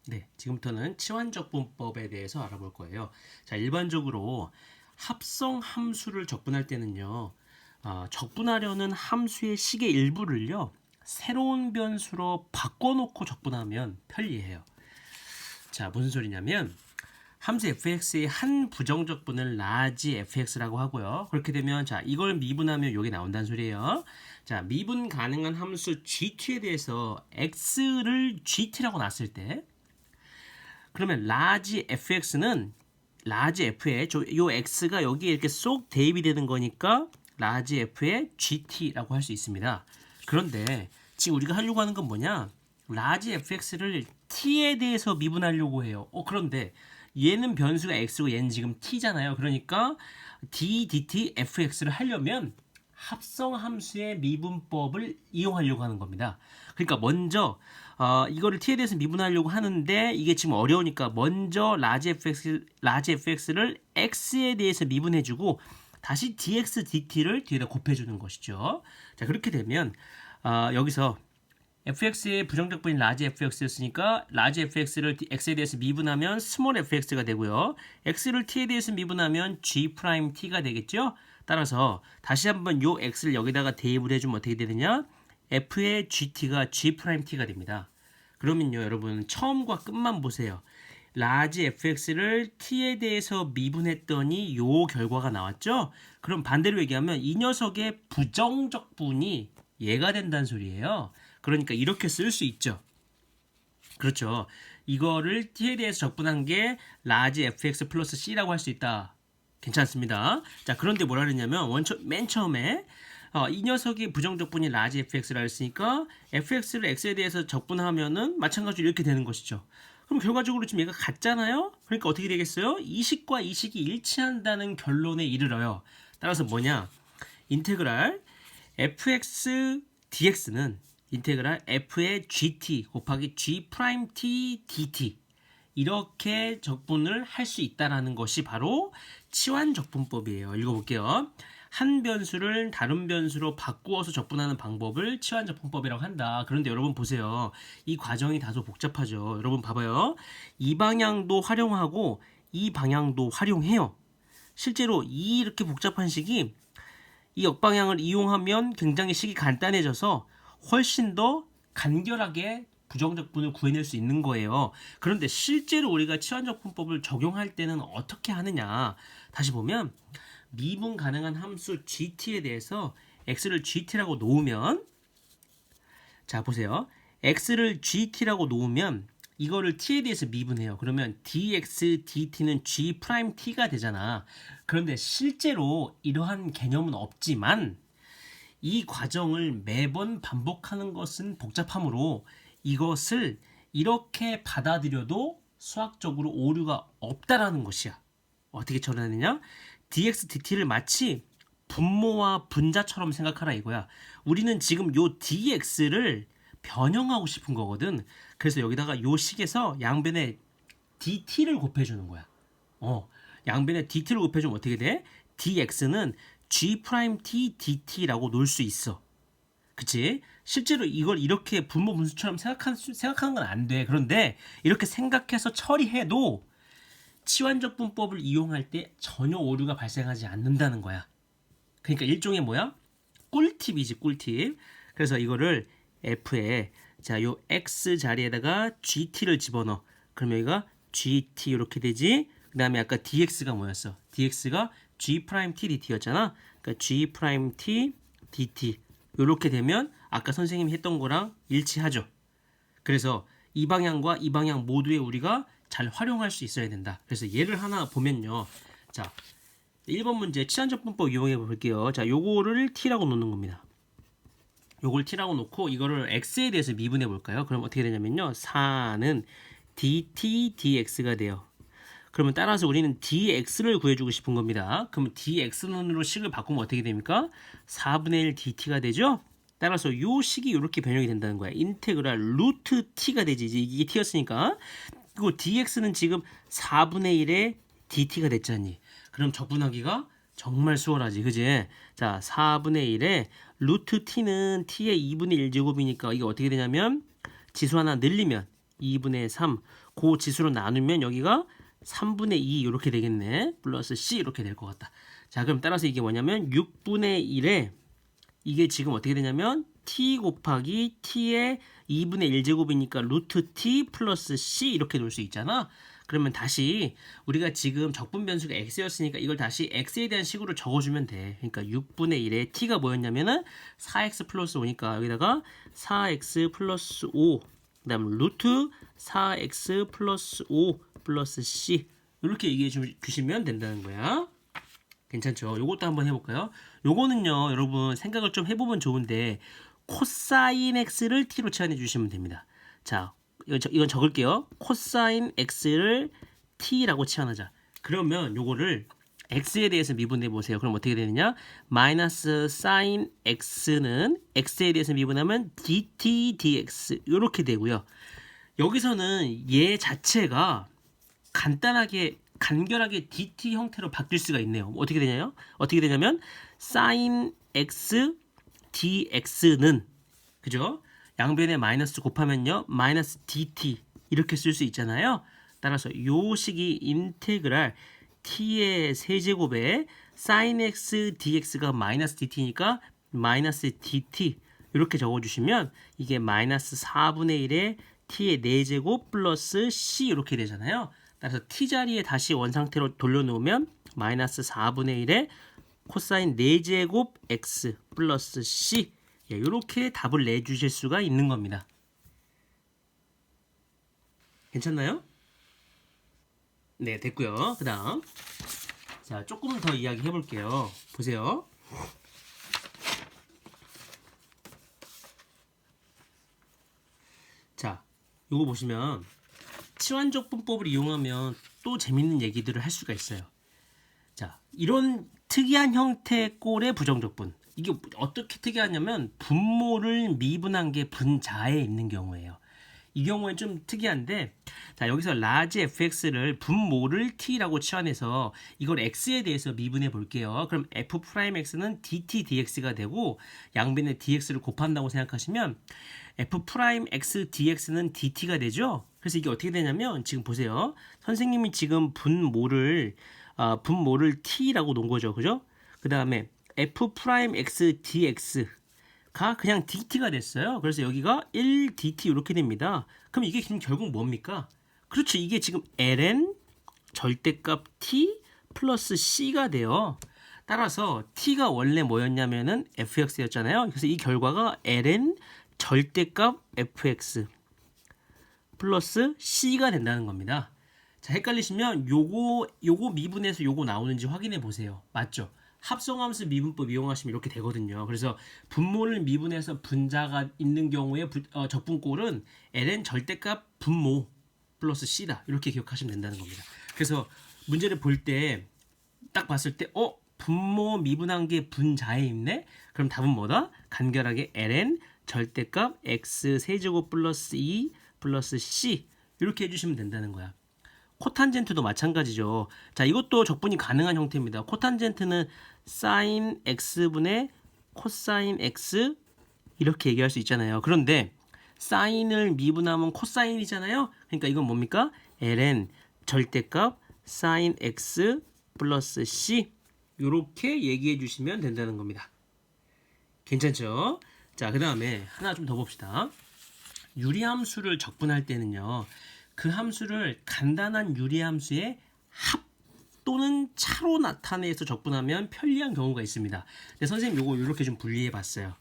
네, 지금부터는 치환적분법에 대해서 알아볼 거예요. 자, 일반적으로 합성 함수를 적분할 때는요, 적분하려는 함수의 식의 일부를요, 새로운 변수로 바꿔놓고 적분하면 편리해요. 자, 무슨 소리냐면, 함수 fx의 한 부정적분을 라지 fx라고 하고요. 그렇게 되면, 자, 이걸 미분하면 이게 나온다는 소리예요. 자, 미분 가능한 함수 gt에 대해서 x를 gt라고 놨을 때, 그러면 라지 fx는 라지 f에 요 x가 여기에 이렇게 쏙 대입이 되는 거니까 라지 f의 gt라고 할 수 있습니다. 그런데 지금 우리가 하려고 하는 건 뭐냐? 라지 fx를 t에 대해서 미분하려고 해요. 그런데 얘는 변수가 x고 얘는 지금 t잖아요. 그러니까 d dt fx를 하려면 합성함수의 미분법을 이용하려고 하는 겁니다. 그러니까 먼저 이거를 t에 대해서 미분하려고 하는데 이게 지금 어려우니까 먼저 라지 fx를 x에 대해서 미분해주고 다시 dx dt를 뒤에다 곱해주는 것이죠. 자, 그렇게 되면 여기서 fx의 부정적분인 라지 fx였으니까 라지 fx를 x에 대해서 미분하면 스몰 fx가 되고요. x를 t에 대해서 미분하면 g 프라임 t가 되겠죠. 따라서 다시 한번 요 x를 여기다가 대입을 해주면 어떻게 되느냐? f의 gt가 g 프라임 t가 됩니다. 그러면요, 여러분 처음과 끝만 보세요. 라지 fx를 t에 대해서 미분했더니 요 결과가 나왔죠? 그럼 반대로 얘기하면 이 녀석의 부정적분이 얘가 된다는 소리예요. 그러니까 이렇게 쓸 수 있죠. 그렇죠. 이거를 t에 대해서 적분한 게 라지 fx 플러스 c라고 할 수 있다. 괜찮습니다. 자, 그런데 뭐라 그랬냐면 맨 처음에 이 녀석이 부정적분이 라지 fx라 했으니까 fx를 x에 대해서 적분하면은 마찬가지로 이렇게 되는 것이죠. 그럼 결과적으로 지금 얘가 같잖아요. 그러니까 어떻게 되겠어요? 이 식과 이 식이 일치한다는 결론에 이르러요. 따라서 뭐냐? 인테그랄 fx dx는 인테그랄 f의 gt 곱하기 g 프라임 t dt 이렇게 적분을 할 수 있다는 것이 바로 치환적분법이에요. 읽어볼게요. 한 변수를 다른 변수로 바꾸어서 적분하는 방법을 치환적분법이라고 한다. 그런데 여러분 보세요. 이 과정이 다소 복잡하죠. 여러분 봐봐요. 이 방향도 활용하고 이 방향도 활용해요. 실제로 이렇게 복잡한 식이 이 역방향을 이용하면 굉장히 식이 간단해져서 훨씬 더 간결하게 부정적분을 구해낼 수 있는 거예요. 그런데 실제로 우리가 치환적분법을 적용할 때는 어떻게 하느냐? 다시 보면 미분 가능한 함수 gt에 대해서 x를 gt라고 놓으면, 자 보세요. x를 gt라고 놓으면 이거를 t에 대해서 미분해요. 그러면 dx dt는 g 프라임 t가 되잖아. 그런데 실제로 이러한 개념은 없지만 이 과정을 매번 반복하는 것은 복잡하므로 이것을 이렇게 받아들여도 수학적으로 오류가 없다라는 것이야. 어떻게 처리하느냐? dx dt를 마치 분모와 분자처럼 생각하라 이거야. 우리는 지금 요 dx를 변형하고 싶은 거거든. 그래서 여기다가 요 식에서 양변에 dt를 곱해주는 거야. 양변에 dt를 곱해주면 어떻게 돼? dx는 g 프라임 t dt라고 놓을 수 있어. 그치? 실제로 이걸 이렇게 분모 분수처럼 생각하는 건 안 돼. 그런데 이렇게 생각해서 처리해도 치환적분법을 이용할 때 전혀 오류가 발생하지 않는다는 거야. 그러니까 일종의 뭐야? 꿀팁이지, 꿀팁. 그래서 이거를 f에 요 x 자리에다가 gt를 집어넣어. 그럼 여기가 gt 이렇게 되지. 그 다음에 아까 dx가 뭐였어? dx가 g 프라임 t dt였잖아. 그러니까 g 프라임 t dt 이렇게 되면 아까 선생님이 했던 거랑 일치하죠. 그래서 이 방향과 이 방향 모두에 우리가 잘 활용할 수 있어야 된다. 그래서 예를 하나 보면요. 자, 1번 문제 치환적분법 이용해 볼게요. 자, 요거를 t라고 놓는 겁니다. 요걸 t라고 놓고 이거를 x에 대해서 미분해 볼까요? 그럼 어떻게 되냐면요. 4는 dt dx가 돼요. 그러면 따라서 우리는 dx를 구해주고 싶은 겁니다. 그러면 dx론으로 식을 바꾸면 어떻게 됩니까? 4분의 1 dt가 되죠? 따라서 요 식이 이렇게 변형이 된다는 거야. 인테그랄 루트 t가 되지. 이게 t였으니까. 그리고 dx는 지금 4분의 1의 dt가 됐잖니. 그럼 적분하기가 정말 수월하지. 그지? 자, 4분의 1에 루트 t는 t의 2분의 1제곱이니까 이게 어떻게 되냐면 지수 하나 늘리면 2분의 3. 그 지수로 나누면 여기가 3분의 2 이렇게 되겠네. 플러스 C 이렇게 될 것 같다. 자, 그럼 따라서 이게 뭐냐면 6분의 1에 이게 지금 어떻게 되냐면 t 곱하기 t의 2분의 1제곱이니까 루트 t 플러스 c 이렇게 놓을 수 있잖아. 그러면 다시 우리가 지금 적분 변수가 x였으니까 이걸 다시 x에 대한 식으로 적어주면 돼. 그러니까 6분의 1에 t가 뭐였냐면은 4x 플러스 5니까 여기다가 4x 플러스 5 그다음 루트 4x 플러스 5 플러스 c 이렇게 얘기해 주시면 된다는 거야. 괜찮죠? 요것도 한번 해볼까요? 요거는요, 여러분 생각을 좀 해보면 좋은데 코사인 x를 t로 치환해 주시면 됩니다. 자, 이건 적을게요. 코사인 x를 t라고 치환하자. 그러면 요거를 x에 대해서 미분해 보세요. 그럼 어떻게 되느냐? 마이너스 사인 x는 x에 대해서 미분하면 dt dx 이렇게 되고요. 여기서는 얘 자체가 간결하게 dt 형태로 바뀔 수가 있네요. 어떻게 되냐요? 어떻게 되냐면 sin x dx는 그죠? 양변에 마이너스 곱하면요. 마이너스 dt 이렇게 쓸 수 있잖아요. 따라서 요 식이 인테그랄 t의 세제곱에 sin x dx가 마이너스 dt니까 마이너스 dt 이렇게 적어주시면 이게 마이너스 4분의 1의 t의 4제곱 플러스 c 이렇게 되잖아요. 따라서 t 자리에 다시 원상태로 돌려놓으면 마이너스 4분의 1의 코사인 4제곱 x 플러스 c 이렇게 답을 내주실 수가 있는 겁니다. 괜찮나요? 네, 됐고요. 그 다음 자, 조금 더 이야기 해볼게요. 보세요. 자, 요거 보시면 치환적분법을 이용하면 또 재밌는 얘기들을 할 수가 있어요. 자, 이런 특이한 형태의 꼴의 부정적분. 이게 어떻게 특이하냐면 분모를 미분한 게 분자에 있는 경우예요. 이 경우엔 좀 특이한데, 자, 여기서 라지 fx를 분모를 t라고 치환해서 이걸 x에 대해서 미분해 볼게요. 그럼 f'x는 dt dx가 되고 양변에 dx를 곱한다고 생각하시면 f'x dx는 dt가 되죠. 그래서 이게 어떻게 되냐면 지금 보세요. 선생님이 지금 분모를 t라고 놓은 거죠. 그죠? 그 다음에 f'x dx가 그냥 dt가 됐어요. 그래서 여기가 1dt 이렇게 됩니다. 그럼 이게 지금 결국 뭡니까? 그렇죠. 이게 지금 ln 절대값 t 플러스 c가 돼요. 따라서 t가 원래 뭐였냐면은 fx였잖아요. 그래서 이 결과가 ln 절대값 fx 플러스 c가 된다는 겁니다. 자, 헷갈리시면 요거 미분해서 요거 나오는지 확인해 보세요. 맞죠? 합성함수 미분법 이용하시면 이렇게 되거든요. 그래서 분모를 미분해서 분자가 있는 경우에 적분꼴은 ln 절대값 분모 플러스 c다. 이렇게 기억하시면 된다는 겁니다. 그래서 문제를 볼 때 딱 봤을 때 분모 미분한 게 분자에 있네? 그럼 답은 뭐다? 간결하게 ln 절대값 x 세제곱 플러스 2 플러스 c 이렇게 해주시면 된다는 거야. 코탄젠트도 마찬가지죠. 자, 이것도 적분이 가능한 형태입니다. 코탄젠트는 sin x분의 코사인 x 이렇게 얘기할 수 있잖아요. 그런데 사인을 미분하면 코사인이잖아요. 그러니까 이건 뭡니까? ln 절대값 sin x 플러스 c 이렇게 얘기해 주시면 된다는 겁니다. 괜찮죠? 자, 그 다음에 하나 좀 더 봅시다. 유리함수를 적분할 때는요. 그 함수를 간단한 유리함수의 합 또는 차로 나타내서 적분하면 편리한 경우가 있습니다. 근데 선생님 요거 이렇게 좀 분리해 봤어요.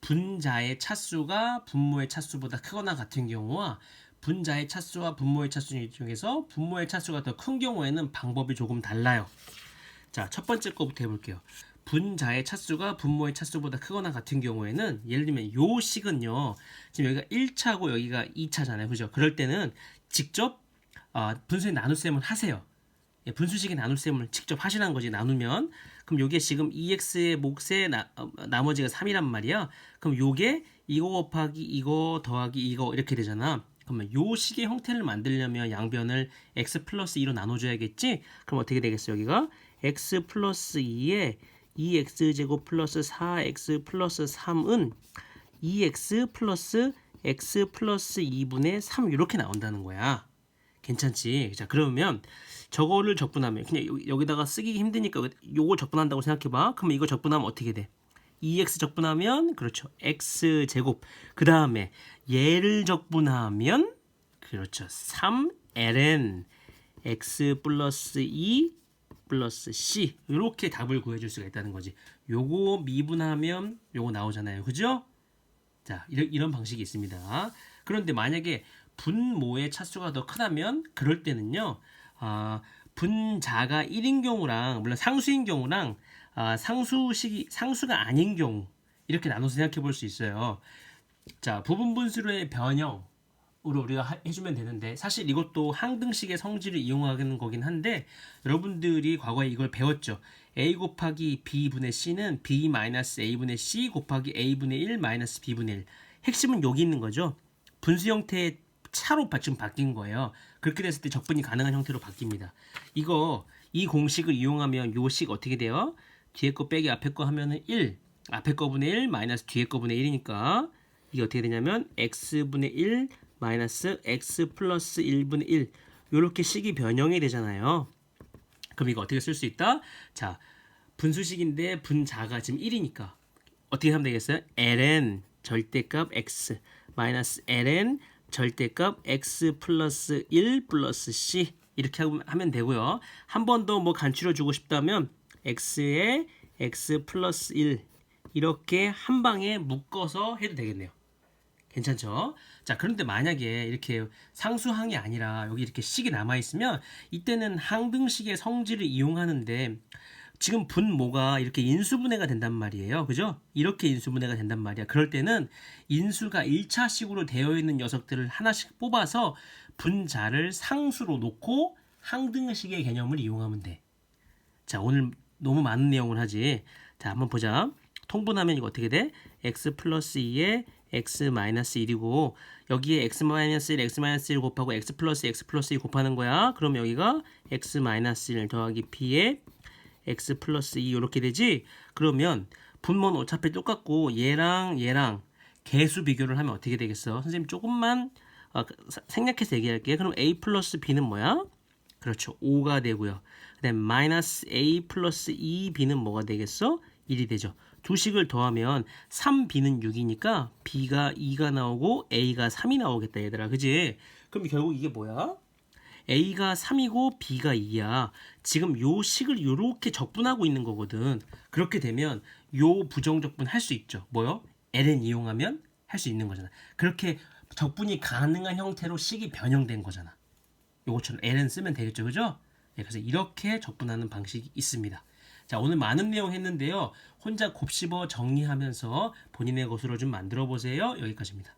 분자의 차수가 분모의 차수보다 크거나 같은 경우와 분자의 차수와 분모의 차수 중에서 분모의 차수가 더 큰 경우에는 방법이 조금 달라요. 자, 첫 번째 거부터 해볼게요. 분자의 차수가 분모의 차수보다 크거나 같은 경우에는 예를 들면 요 식은요. 지금 여기가 1차고 여기가 2차잖아요. 그죠? 그럴 때는 직접 분수의 나눗셈을 하세요. 예, 분수식의 나눗셈을 직접 하시라는 거지. 나누면 그럼 요게 지금 2x의 몫에 나머지가 3이란 말이야. 그럼 요게 이거 곱하기 이거 더하기 이거 이렇게 되잖아. 그러면 요 식의 형태를 만들려면 양변을 x 플러스 2로 나눠줘야겠지? 그럼 어떻게 되겠어? 여기가 x 플러스 2에 2x제곱 플러스 4x 플러스 3은 2x 플러스 x 플러스 2분의 3 이렇게 나온다는 거야. 괜찮지? 자, 그러면 저거를 적분하면 그냥 여기다가 쓰기 힘드니까 요걸 적분한다고 생각해봐. 그러면 이거 적분하면 어떻게 돼? 2x 적분하면 그렇죠. x 제곱. 그 다음에 얘를 적분하면 그렇죠. 3ln x 플러스 2 플러스 c 이렇게 답을 구해줄 수가 있다는 거지. 요거 미분하면 요거 나오잖아요. 그죠? 자, 이런 방식이 있습니다. 그런데 만약에 분모의 차수가 더 크다면 그럴 때는요. 분자가 1인 경우랑 물론 상수인 경우랑 상수가 아닌 경우 이렇게 나눠서 생각해 볼 수 있어요. 자, 부분분수의 변형으로 우리가 해주면 되는데 사실 이것도 항등식의 성질을 이용하는 거긴 한데 여러분들이 과거에 이걸 배웠죠. a 곱하기 b분의 c는 b 마이너스 a분의 c 곱하기 a분의 1 마이너스 b분의 1. 핵심은 여기 있는 거죠. 분수 형태의 차로 지금 바뀐 거예요. 그렇게 됐을 때 적분이 가능한 형태로 바뀝니다. 이 공식을 이용하면 요 식 어떻게 돼요? 뒤에 거 빼기 앞에 거 하면은 1. 앞에 거분의 1 마이너스 뒤에 거분의 1이니까 이게 어떻게 되냐면 x분의 1 마이너스 x 플러스 1분의 1 요렇게 식이 변형이 되잖아요. 그럼 이거 어떻게 쓸 수 있다? 자, 분수식인데 분자가 지금 1이니까 어떻게 하면 되겠어요? ln 절대값 x 마이너스 ln 절대값 x 플러스 1 플러스 c 이렇게 하면 되고요. 한 번 더 뭐 간추려 주고 싶다면 x에 x 플러스 1 이렇게 한 방에 묶어서 해도 되겠네요. 괜찮죠? 자, 그런데 만약에 이렇게 상수항이 아니라 여기 이렇게 식이 남아있으면 이때는 항등식의 성질을 이용하는데 지금 분모가 이렇게 인수분해가 된단 말이에요. 그죠? 이렇게 인수분해가 된단 말이야. 그럴 때는 인수가 1차식으로 되어 있는 녀석들을 하나씩 뽑아서 분자를 상수로 놓고 항등식의 개념을 이용하면 돼. 자, 오늘 너무 많은 내용을 하지. 자, 한번 보자. 통분하면 이거 어떻게 돼? x 플러스 2에 x 마이너스 1이고 여기에 x 마이너스 1, x 마이너스 1 곱하고 x 플러스 2 곱하는 거야. 그럼 여기가 x 마이너스 1 더하기 b에 x 플러스 2 이렇게 되지? 그러면 분모는 어차피 똑같고 얘랑 개수 비교를 하면 어떻게 되겠어? 선생님 조금만 생략해서 얘기할게요. 그럼 a 플러스 b는 뭐야? 그렇죠. 5가 되고요. 그 다음에 마이너스 a 플러스 2b는 뭐가 되겠어? 1이 되죠. 두 식을 더하면 3b는 6이니까 b가 2가 나오고 a가 3이 나오겠다 얘들아. 그지? 그럼 결국 이게 뭐야? a가 3이고 b가 2야. 지금 요 식을 요렇게 적분하고 있는 거거든. 그렇게 되면 요 부정적분 할 수 있죠. 뭐요? ln 이용하면 할 수 있는 거잖아. 그렇게 적분이 가능한 형태로 식이 변형된 거잖아. 요것처럼 ln 쓰면 되겠죠. 그죠? 네, 그래서 이렇게 적분하는 방식이 있습니다. 자, 오늘 많은 내용 했는데요. 혼자 곱씹어 정리하면서 본인의 것으로 좀 만들어 보세요. 여기까지입니다.